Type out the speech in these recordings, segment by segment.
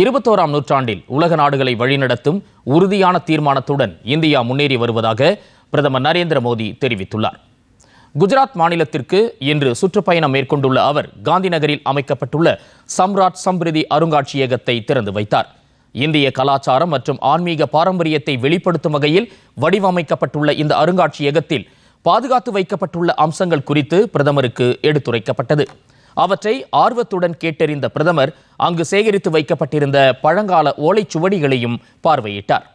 21ஆம் நூற்றாண்டில் உலக நாடுகளை வழிநடத்தும் உறுதியான தீர்மானத்துடன் இந்தியா முன்னேறி வருவதாக பிரதமர் நரேந்திர மோடி தெரிவித்துள்ளார். குஜராத் மாநிலத்திற்கு இன்று சுற்றுப்பயணம் மேற்கொண்டுள்ள அவர் காந்தி நகரில் அமைக்கப்பட்டுள்ள சம்ராட் சம்ரிதி அருங்காட்சியகத்தை திறந்து வைத்தார். இந்திய கலாச்சாரம் மற்றும் ஆன்மீக பாரம்பரியத்தை வெளிப்படுத்தும் வகையில் வடிவமைக்கப்பட்டுள்ள இந்த அருங்காட்சியகத்தில் பாதுகாத்து வைக்கப்பட்டுள்ள அம்சங்கள் குறித்து பிரதமருக்கு எடுத்துரைக்கப்பட்டது. அவற்றை ஆர்வத்துடன் கேட்டறிந்த பிரதமர் அங்கு சேகரித்து வைக்கப்பட்டிருந்த பழங்கால ஓலைச்சுவடிகளையும் பார்வையிட்டார்.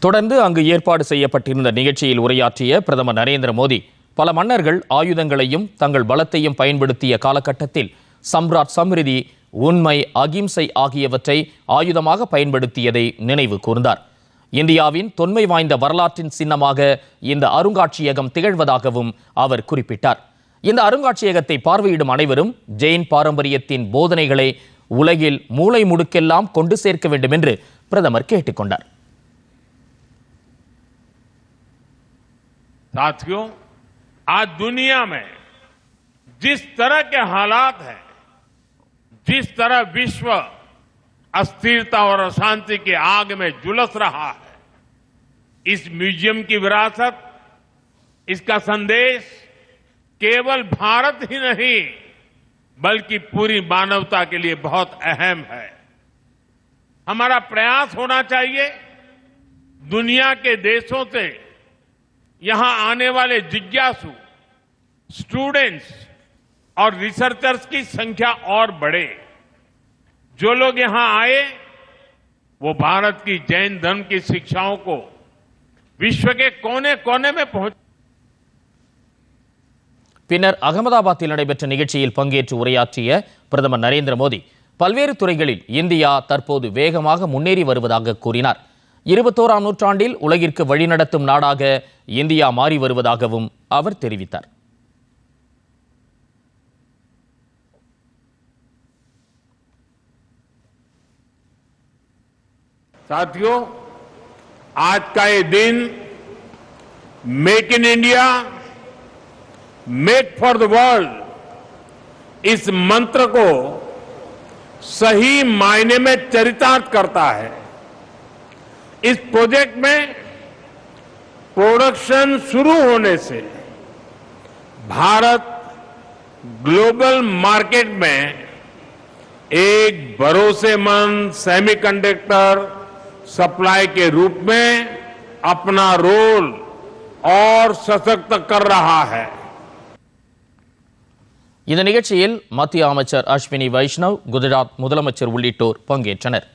தொடர்ந்து அங்கு ஏற்பாடு செய்யப்பட்டிருந்த நிகழ்ச்சியில் உரையாற்றிய பிரதமர் நரேந்திர மோடி, பல மன்னர்கள் ஆயுதங்களையும் தங்கள் பலத்தையும் பயன்படுத்திய காலகட்டத்தில் சம்ராட் சம்ரிதி உண்மை, அகிம்சை ஆகியவற்றை ஆயுதமாக பயன்படுத்தியதை நினைவு கூர்ந்தார். இந்தியாவின் தொன்மை வாய்ந்த வரலாற்றின் சின்னமாக இந்த அருங்காட்சியகம் திகழ்வதாகவும் அவர் குறிப்பிட்டார். இந்த அருங்காட்சியகத்தை பார்வையிடும் அனைவரும் ஜெயின் பாரம்பரியத்தின் போதனைகளை உலகில் மூலை முடுக்கெல்லாம் கொண்டு சேர்க்க வேண்டும் என்று பிரதமர் கேட்டுக்கொண்டார். साथियों, आज दुनिया में जिस तरह के हालात हैं, जिस तरह विश्व अस्थिरता और अशांति की आग में झुलस रहा है, इस म्यूजियम की विरासत, इसका संदेश केवल भारत ही नहीं बल्कि पूरी मानवता के लिए बहुत अहम है. हमारा प्रयास होना चाहिए दुनिया के देशों से यहां आने वाले जिज्ञासु, स्टूडेंट्स और रिसर्चर्स की संख्या और बढ़े. जो लोग यहां आए वो भारत की जैन धर्म की शिक्षाओं को विश्व के कोने कोने में पहुंच. பின்னர் அகமதாபாத்தில் நடைபெற்ற நிகழ்ச்சியில் பங்கேற்று உரையாற்றிய பிரதமர் நரேந்திர மோடி பல்வேறு துறைகளில் இந்தியா தற்போது வேகமாக முன்னேறி வருவதாக கூறினார். 21ஆம் நூற்றாண்டில் உலகிற்கு வழிநடத்தும் நாடாக இந்தியா மாறி வருவதாகவும் அவர் தெரிவித்தார். साथियों, आज का ये दिन make in India, make for the world, इस मंत्र को सही मायने में चरितार्थ करता है. इस प्रोजेक्ट में प्रोडक्शन शुरू होने से भारत ग्लोबल मार्केट में एक भरोसेमंद सेमीकंडक्टर सप्लाई के रूप में अपना रोल और सशक्त कर रहा है. இந்த நிகழ்ச்சியில் மத்திய அமைச்சர் அஸ்வினி வைஷ்ணவ், குஜராத் முதலமைச்சர் உள்ளிட்டோர் பங்கேற்றனர்.